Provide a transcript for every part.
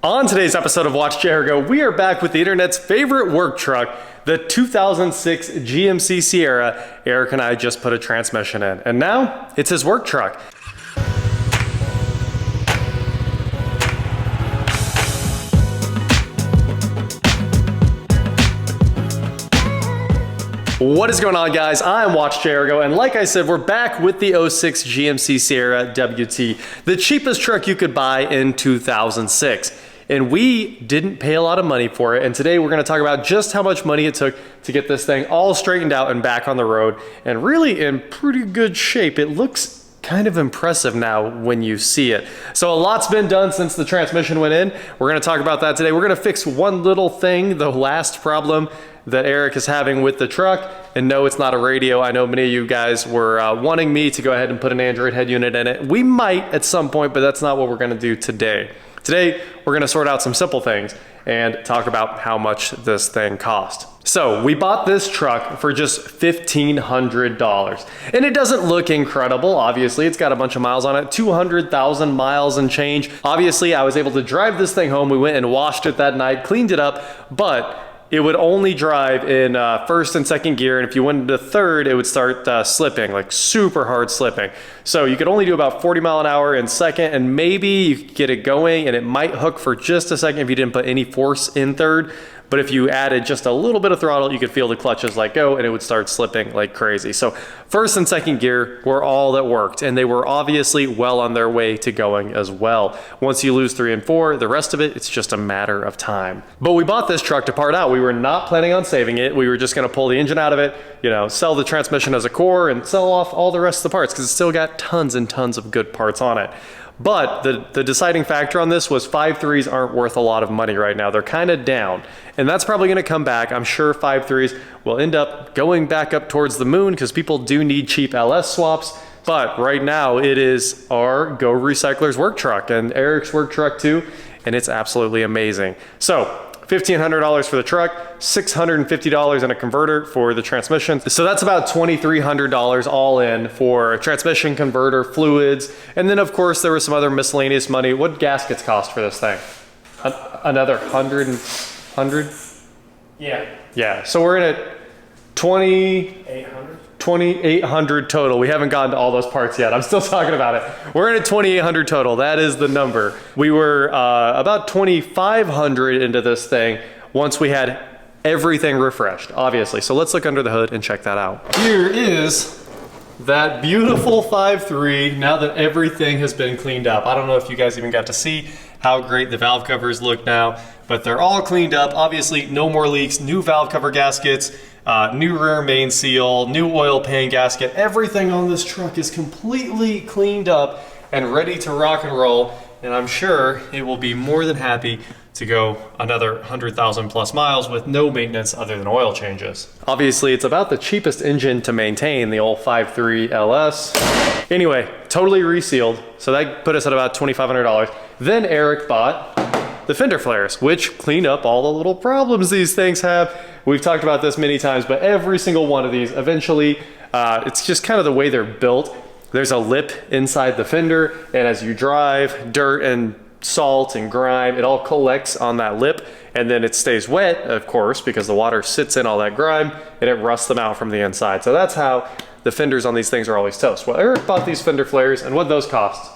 On today's episode of Watch Jericho, we are back with the internet's favorite work truck, the 2006 GMC Sierra. Eric and I just put a transmission in, and now it's his work truck. What is going on, guys? I'm Watch Jericho, and like I said, we're back with the 06 GMC Sierra WT, the cheapest truck you could buy in 2006. And we didn't pay a lot of money for it, and today we're going to talk about just how much money it took to get this thing all straightened out and back on the road, and really in pretty good shape. It looks kind of impressive now when you see it. So a lot's been done since the transmission went in. We're going to talk about that today. We're going to fix one little thing, the last problem that Eric is having with the truck. And no, it's not a radio. I know many of you guys were wanting me to go ahead and put an Android head unit in it. We might at some point, but that's not what we're going to do today. Today, we're going to sort out some simple things and talk about how much this thing cost. So we bought this truck for just $1,500, and it doesn't look incredible. Obviously, it's got a bunch of miles on it, 200,000 miles and change. Obviously, I was able to drive this thing home. We went and washed it that night, cleaned it up, but it would only drive in first and second gear, and if you went into third, it would start slipping, like super hard slipping. So you could only do about 40 mile an hour in second, and maybe you could get it going, and it might hook for just a second if you didn't put any force in third. But if you added just a little bit of throttle, you could feel the clutches let go and it would start slipping like crazy. So first and second gear were all that worked, and they were obviously well on their way to going as well. Once you lose 3 and 4, the rest of it, it's just a matter of time. But we bought this truck to part out. We were not planning on saving it. We were just gonna pull the engine out of it, you know, sell the transmission as a core and sell off all the rest of the parts because it's still got tons and tons of good parts on it. But the deciding factor on this was 5.3s aren't worth a lot of money right now. They're kind of down, and that's probably going to come back. I'm sure 5.3s will end up going back up towards the moon because people do need cheap LS swaps. But right now it is our Go Recycler's work truck and Eric's work truck too, and it's absolutely amazing. So $1,500 for the truck, $650 in a converter for the transmission. So that's about $2,300 all in for a transmission, converter, fluids, and then of course there was some other miscellaneous money. What gaskets cost for this thing? Another 100? Yeah, so we're in at 2,800 total. We haven't gotten to all those parts yet. I'm still talking about it. We're in at 2,800 total. That is the number. We were about 2,500 into this thing once we had everything refreshed, obviously. So let's look under the hood and check that out. Here is that beautiful 5.3 now that everything has been cleaned up. I don't know if you guys even got to see how great the valve covers look now, but they're all cleaned up. Obviously, no more leaks, new valve cover gaskets, new rear main seal, new oil pan gasket. Everything on this truck is completely cleaned up and ready to rock and roll, and I'm sure it will be more than happy to go another 100,000 plus miles with no maintenance other than oil changes. Obviously, it's about the cheapest engine to maintain, the old 5.3 LS. Anyway, totally resealed, so that put us at about $2,500. Then Eric bought the fender flares, which clean up all the little problems these things have. We've talked about this many times, but every single one of these, eventually, it's just kind of the way they're built. There's a lip inside the fender, and as you drive, dirt and salt and grime, it all collects on that lip, and then it stays wet, of course, because the water sits in all that grime, and it rusts them out from the inside. So that's how the fenders on these things are always toast. Well, Eric bought these fender flares, and what those cost?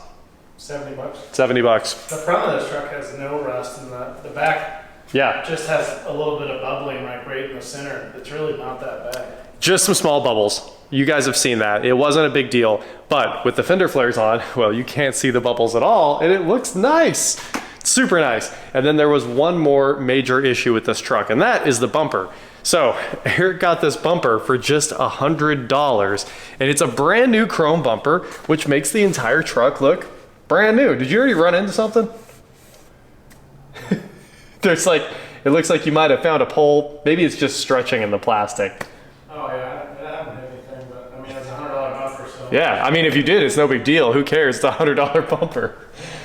70 bucks. 70 bucks. The front of this truck has no rust, and the back just has a little bit of bubbling like right in the center. It's really not that bad. Just some small bubbles. You guys have seen that. It wasn't a big deal, but with the fender flares on, well, you can't see the bubbles at all, and it looks nice. Super nice. And then there was one more major issue with this truck, and that is the bumper. So Eric got this bumper for just $100, and it's a brand new chrome bumper, which makes the entire truck look brand new. Did you already run into something? There's like, it looks like you might have found a pole. Maybe it's just stretching in the plastic. Oh yeah, I haven't hit anything, but I mean, it's a $100 bumper, so. Yeah, I mean, if you did, it's no big deal. Who cares? It's a $100 bumper.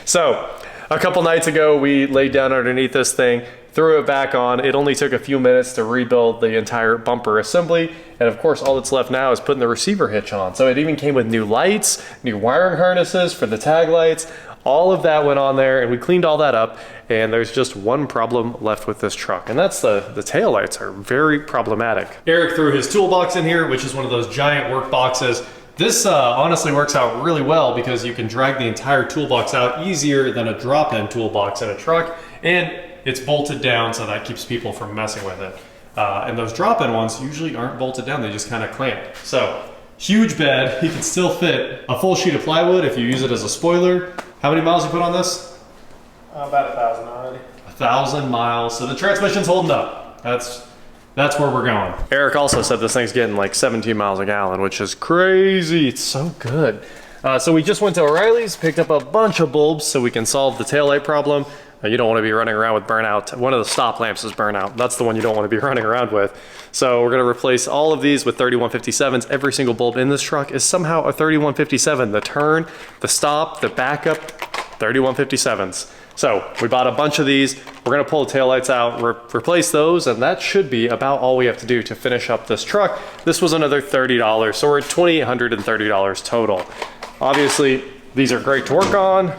So a couple nights ago, we laid down underneath this thing, threw it back on. It only took a few minutes to rebuild the entire bumper assembly. And of course, all that's left now is putting the receiver hitch on. So it even came with new lights, new wiring harnesses for the tag lights. All of that went on there, and we cleaned all that up. and there's just one problem left with this truck, and that's the taillights are very problematic. Eric threw his toolbox in here, which is one of those giant work boxes. This honestly works out really well because you can drag the entire toolbox out easier than a drop-in toolbox in a truck, and it's bolted down so that keeps people from messing with it. And those drop-in ones usually aren't bolted down, they just kind of clamp. So, huge bed, you can still fit a full sheet of plywood if you use it as a spoiler. How many miles you put on this? About 1,000 already. 1,000 miles, so the transmission's holding up. That's where we're going. Eric also said this thing's getting like 17 miles a gallon, which is crazy. It's so good. So we just went to O'Reilly's, picked up a bunch of bulbs so we can solve the taillight problem. You don't want to be running around with burnout. One of the stop lamps is burnout. That's the one you don't want to be running around with. So we're going to replace all of these with 3157s. Every single bulb in this truck is somehow a 3157. The turn, the stop, the backup, 3157s. So we bought a bunch of these. We're gonna pull the taillights out, replace those, and that should be about all we have to do to finish up this truck. This was another $30, so we're at $2,830 total. Obviously, these are great to work on.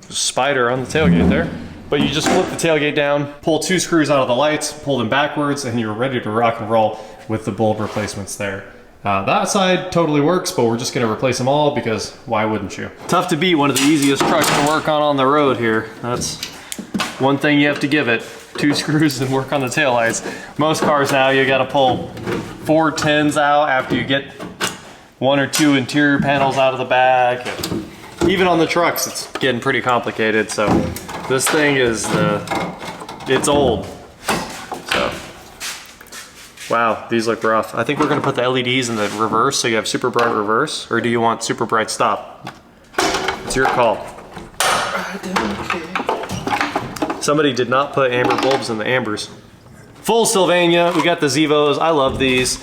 Spider on the tailgate there. But you just flip the tailgate down, pull 2 screws out of the lights, pull them backwards, and you're ready to rock and roll with the bulb replacements there. That side totally works, but we're just gonna replace them all because why wouldn't you? Tough to beat one of the easiest trucks to work on the road here. That's one thing you have to give it. 2 screws and work on the taillights. Most cars now, you gotta pull 4 tins out after you get 1 or 2 interior panels out of the back. And even on the trucks, it's getting pretty complicated. So this thing is, it's old. So. Wow, these look rough. I think we're gonna put the LEDs in the reverse so you have super bright reverse, or do you want super bright stop? It's your call. I don't care. Somebody did not put amber bulbs in the ambers. Full Sylvania, we got the Zevos. I love these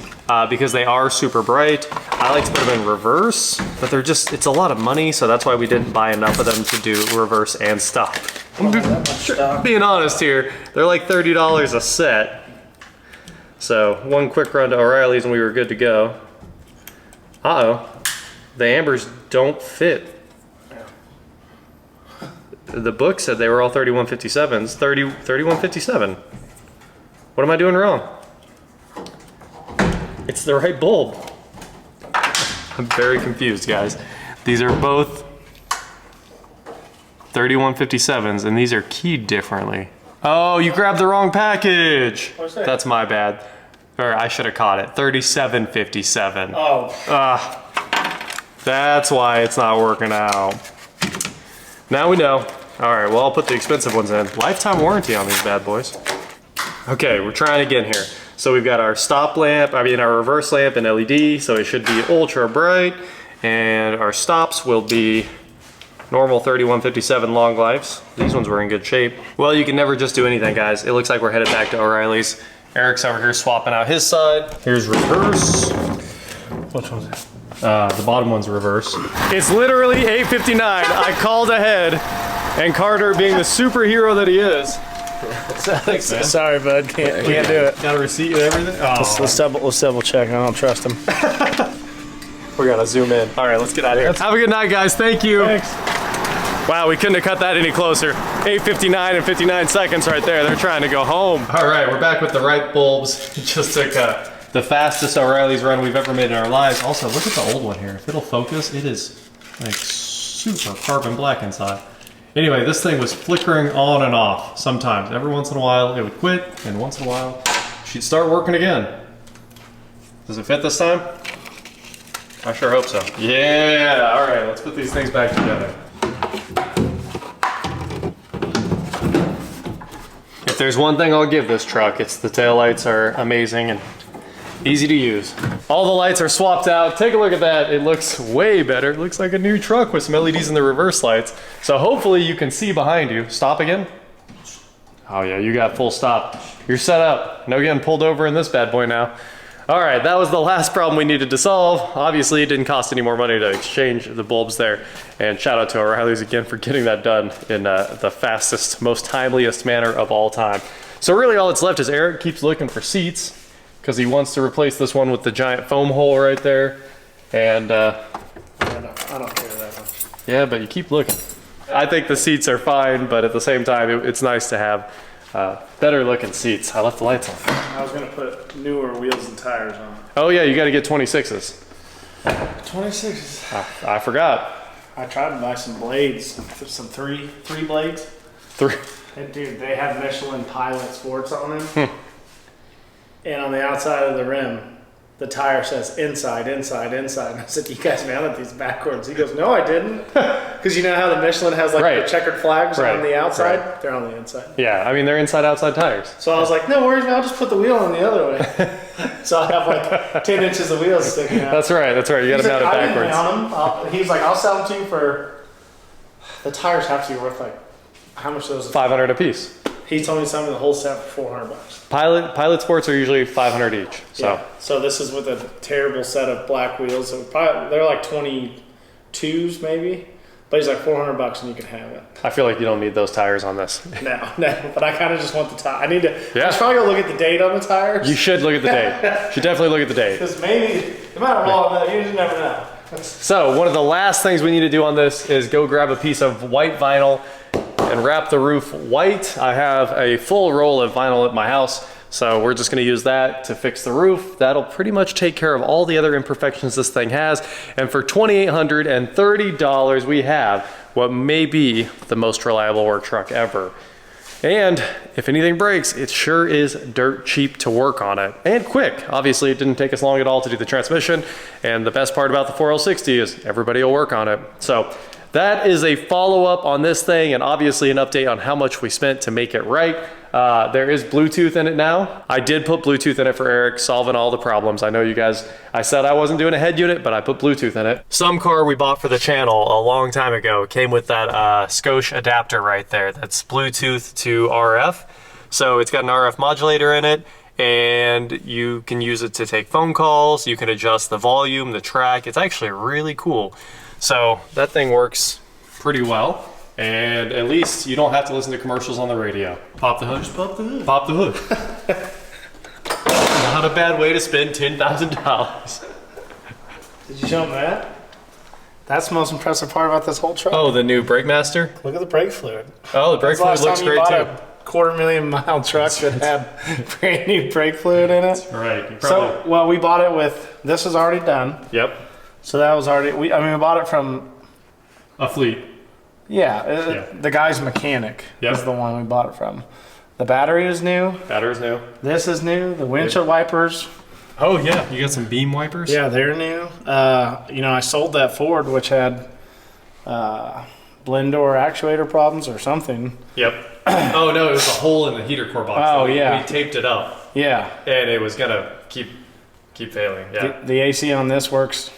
because they are super bright. I like to put them in reverse, but they're just, it's a lot of money, so that's why we didn't buy enough of them to do reverse and stop. Being honest here, they're like $30 a set. So one quick run to O'Reilly's and we were good to go. Uh-oh, the ambers don't fit. The book said they were all 3157s, 3157. What am I doing wrong? It's the right bulb. I'm very confused, guys. These are both 3157s and these are keyed differently. Oh, you grabbed the wrong package. What's that? That's my bad. Or I should have caught it. 3757. Oh. That's why it's not working out. Now we know. All right, well, I'll put the expensive ones in. Lifetime warranty on these bad boys. Okay, we're trying again here. So we've got our stop lamp, our reverse lamp and LED, so it should be ultra bright. And our stops will be normal 3157 long lives. These ones were in good shape. Well, you can never just do anything, guys. It looks like we're headed back to O'Reilly's. Eric's over here swapping out his side. Here's reverse. Which one's it? The bottom one's reverse. It's literally 8:59. I called ahead, and Carter, being the superhero that he is. Thanks, sorry, bud. Can't do it. Got a receipt and everything? Oh. Let's double check. I don't trust him. We gotta zoom in. All right, let's get out of here. Have a good night, guys. Thank you. Thanks. Wow, we couldn't have cut that any closer. 8:59 and 59 seconds right there. They're trying to go home. All right, we're back with the right bulbs. Just took the fastest O'Reilly's run we've ever made in our lives. Also, look at the old one here. If it'll focus, it is like super carbon black inside. Anyway, this thing was flickering on and off sometimes. Every once in a while, it would quit, and once in a while, she'd start working again. Does it fit this time? I sure hope so. Yeah, all right, let's put these things back together. If there's one thing I'll give this truck, it's the taillights are amazing and easy to use. All the lights are swapped out. Take a look at that. It looks way better. It looks like a new truck with some LEDs in the reverse lights. So hopefully you can see behind you. Stop again. Oh yeah, you got full stop. You're set up. No getting pulled over in this bad boy now. All right, that was the last problem we needed to solve. Obviously, it didn't cost any more money to exchange the bulbs there. And shout out to O'Reilly's again for getting that done in the fastest, most timeliest manner of all time. So really all that's left is Eric keeps looking for seats because he wants to replace this one with the giant foam hole right there. And I don't care that much. yeah, but you keep looking. I think the seats are fine, but at the same time, it's nice to have better looking seats. I left the lights on. I was gonna put newer wheels and tires on. Oh yeah, you got to get 26s. 26s. I forgot. I tried to buy some blades, some three blades. Three. And dude, they have Michelin Pilot Sports on them. And on the outside of the rim, the tire says inside, inside, inside. And I said, you guys mounted these backwards. He goes, no, I didn't. Because you know how the Michelin has like the checkered flags on the outside? Right. They're on the inside. Yeah, I mean, they're inside-outside tires. So I was like, no worries, man, I'll just put the wheel on the other way. So I have like 10 inches of wheels sticking out. That's right. You got to mount it backwards. Mount them. He was like, I'll sell them to you for, the tires have to be worth like, how much those? $500 a piece. He told me something the whole set for $400. Pilot Sports are usually $500 each. So yeah. So this is with a terrible set of black wheels. So they're like 22s maybe, but he's like $400 and you can have it. I feel like you don't need those tires on this. No. But I kind of just want the tire. I need to. Yeah. I should probably go look at the date on the tires. You should look at the date. You should definitely look at the date. Because maybe no matter what, you just never know. So one of the last things we need to do on this is go grab a piece of white vinyl and wrap the roof white. I have a full roll of vinyl at my house, so we're just gonna use that to fix the roof. That'll pretty much take care of all the other imperfections this thing has. And for $2,830, we have what may be the most reliable work truck ever. And if anything breaks, it sure is dirt cheap to work on it. And quick. Obviously, it didn't take us long at all to do the transmission. And the best part about the 4L60 is everybody will work on it. So that is a follow-up on this thing, and obviously an update on how much we spent to make it right. There is Bluetooth in it now. I did put Bluetooth in it for Eric, solving all the problems. I know you guys, I said I wasn't doing a head unit, but I put Bluetooth in it. Some car we bought for the channel a long time ago came with that Scosche adapter right there. That's Bluetooth to RF. So it's got an RF modulator in it, and you can use it to take phone calls. You can adjust the volume, the track. It's actually really cool. So that thing works pretty well, and at least you don't have to listen to commercials on the radio. Pop the hood. Just pop the hood. Pop the hood. Not a bad way to spend $10,000. Did you show him that? That's the most impressive part about this whole truck. Oh, the new Brake Master? Look at the brake fluid. Oh, the brake fluid looks great too. $250,000 truck that had brand new brake fluid in it. That's right. So, well, we bought it with, this is already done. Yep. So that was already, we bought it from a fleet. Yeah, the guy's mechanic is the one we bought it from. The battery is new. Battery's new. This is new. The windshield wipers. Oh yeah, you got some beam wipers? Yeah, they're new. I sold that Ford, which had blend door actuator problems or something. Yep. Oh no, it was a hole in the heater core box. Oh yeah. We taped it up. Yeah. And it was gonna keep failing. Yeah. The AC on this works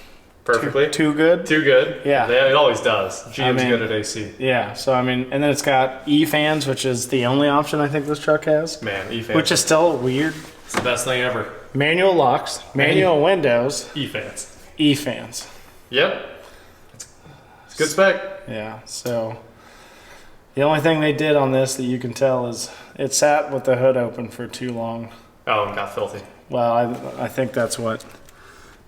perfectly. Too good? Too good. Yeah. It always does. GM's good at AC. Yeah. So, and then it's got E-fans, which is the only option I think this truck has. Man, E-fans. Which is still weird. It's the best thing ever. Manual locks, manual windows. E-fans. E-fans. Yep. It's good spec. Yeah. So, the only thing they did on this that you can tell is it sat with the hood open for too long. Oh, and got filthy. Well, I think that's what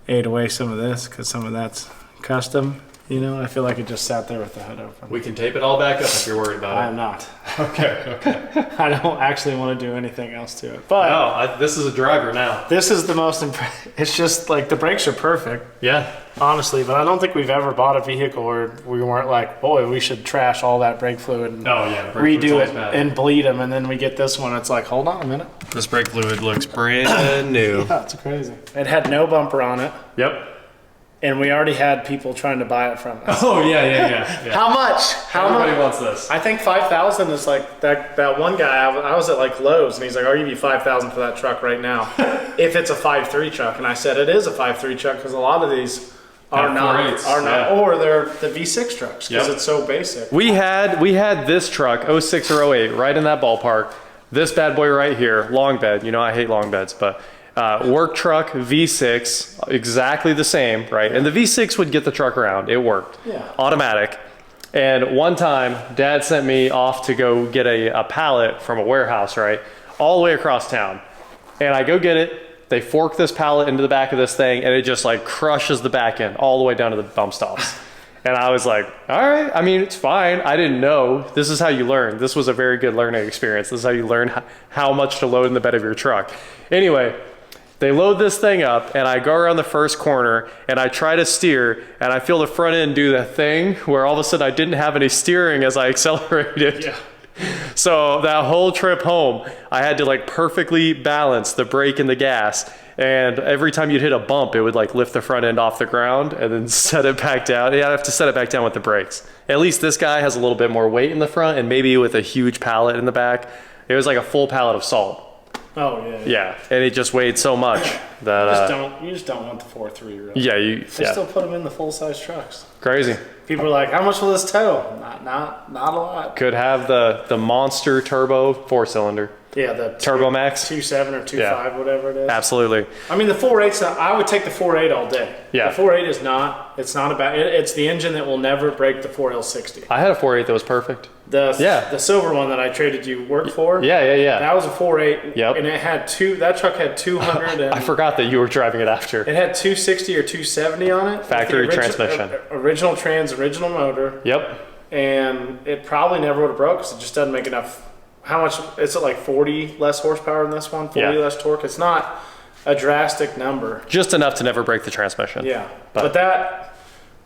ate away some of this, because some of that's custom. I feel like it just sat there with the hood open. We can tape it all back up if you're worried about it. I am not. Okay. I don't actually want to do anything else to it. But no, this is a driver now. This is the most impressive. It's just like the brakes are perfect. Yeah. Honestly, but I don't think we've ever bought a vehicle where we weren't like, boy, we should trash all that brake fluid and redo it and bleed them. And then we get this one. It's like, hold on a minute. This brake fluid looks brand new. Yeah, it's crazy. It had no bumper on it. Yep. And we already had people trying to buy it from us. Oh yeah. How much? Everybody wants this. I think 5,000 is like that one guy. I was at like Lowe's, and he's like, "I'll give you 5,000 for that truck right now, if it's a 5.3 truck." And I said, "It is a 5.3 truck because a lot of these are not, or they're the V6 trucks because it's so basic." We had this truck 06 or 08 right in that ballpark. This bad boy right here, long bed. I hate long beds, but. Work truck V6, exactly the same, right? And the V6 would get the truck around. It worked. Yeah. Automatic. And one time, Dad sent me off to go get a pallet from a warehouse, right? All the way across town. And I go get it. They fork this pallet into the back of this thing, and it just like crushes the back end all the way down to the bump stops. And I was like, all right, I mean, it's fine. I didn't know. This is how you learn. This was a very good learning experience. This is how you learn how much to load in the bed of your truck. Anyway, they load this thing up and I go around the first corner and I try to steer and I feel the front end do the thing where all of a sudden I didn't have any steering as I accelerated. Yeah. So that whole trip home, I had to like perfectly balance the brake and the gas. And every time you'd hit a bump, it would like lift the front end off the ground and then set it back down. Yeah, I have to set it back down with the brakes. At least this guy has a little bit more weight in the front and maybe with a huge pallet in the back. It was like a full pallet of salt. Oh yeah. Yeah, and it just weighed so much that you just don't want the 4.3 really. Yeah, They still put them in the full size trucks. Crazy. People are like, how much will this tow? Not a lot. Could have the monster turbo 4-cylinder. Yeah, the Turbo Max 2.7 or 2.5, whatever it is. Absolutely. I mean, the 4.8's I would take the 4.8 all day. Yeah. The 4.8 is not. It's not about. It's the engine that will never break the 4L60. I had a 4.8 that was perfect. The silver one that I traded you work for. Yeah. That was a 4.8. Yep. And it had that truck had 200. And I forgot that you were driving it after. It had 260 or 270 on it. Factory transmission. Original trans, original motor. Yep. And it probably never would have broke because it just doesn't make enough. How much is it, like 40 less horsepower than this one? 40 less torque? It's not a drastic number. Just enough to never break the transmission. Yeah. But that,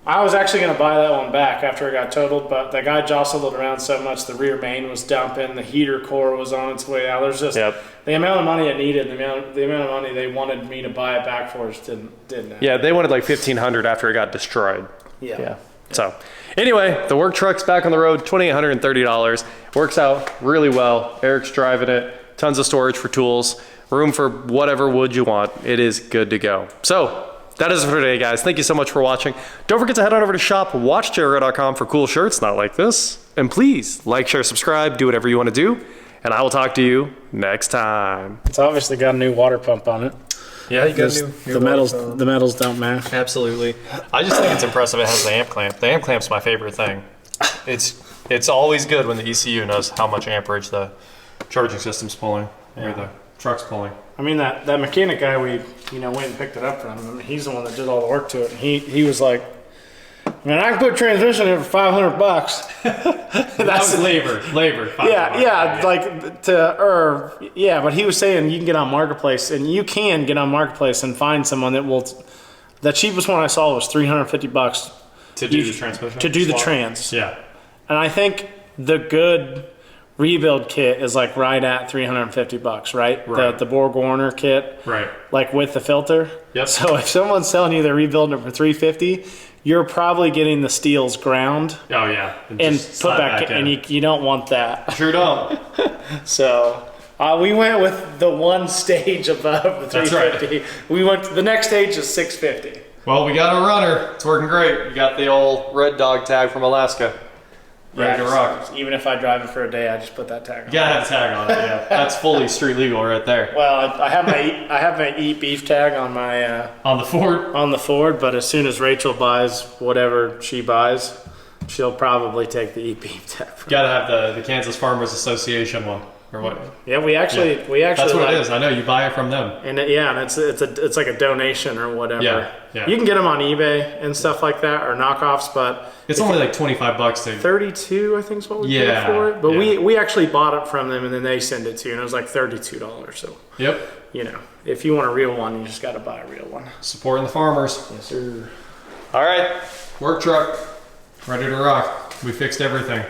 I was actually going to buy that one back after it got totaled, but the guy jostled it around so much, the rear main was dumping, the heater core was on its way out. There's just the amount of money it needed, the amount of money they wanted me to buy it back for just didn't happen. Yeah, they wanted like $1,500 after it got destroyed. Yeah. So anyway, the work truck's back on the road, $2,830. Works out really well. Eric's driving it. Tons of storage for tools. Room for whatever wood you want. It is good to go. So that is it for today, guys. Thank you so much for watching. Don't forget to head on over to shop.watchjericho.com for cool shirts not like this. And please like, share, subscribe, do whatever you want to do. And I will talk to you next time. It's obviously got a new water pump on it. Yeah, you got the metals don't match. Absolutely. I just think it's impressive it has the amp clamp. The amp clamp's my favorite thing. It's always good when the ECU knows how much amperage the charging system's pulling or the truck's pulling. I mean, that mechanic guy we went and picked it up from him. I mean, he's the one that did all the work to it. And he was like, man, I can put transmission in it for $500. That's labor. But he was saying you can get on Marketplace, and you can get on Marketplace and find someone that will. The cheapest one I saw was $350 to do the transmission. To do the trans. Yeah. And I think the good rebuild kit is like right at $350, right? The Borg Warner kit, right? Like with the filter. Yep. So if someone's selling you, they're rebuilding it for $350. You're probably getting the steels ground. Oh yeah, and put back in. And you don't want that. Sure don't. So we went with the one stage above the 350. That's right. We went. The next stage is 650. Well, we got a runner. It's working great. We got the old red dog tag from Alaska. Ready to rock. Even if I drive it for a day, I just put that tag on. You gotta have a tag on it. Yeah, that's fully street legal right there. Well, I have my eat beef tag on my on the Ford. But as soon as Rachel buys whatever she buys, she'll probably take the eat beef tag. Gotta have the Kansas Farmers Association one or what? Yeah, we actually. That's what it is. I know you buy it from them. And it's like a donation or whatever. Yeah. You can get them on eBay and stuff like that or knockoffs, but it's only like $25 to 32, I think is what we paid for it. But we actually bought it from them and then they send it to you, and it was like $32. So if you want a real one, you just got to buy a real one. Supporting the farmers. Yes, sir. All right, work truck, ready to rock. We fixed everything.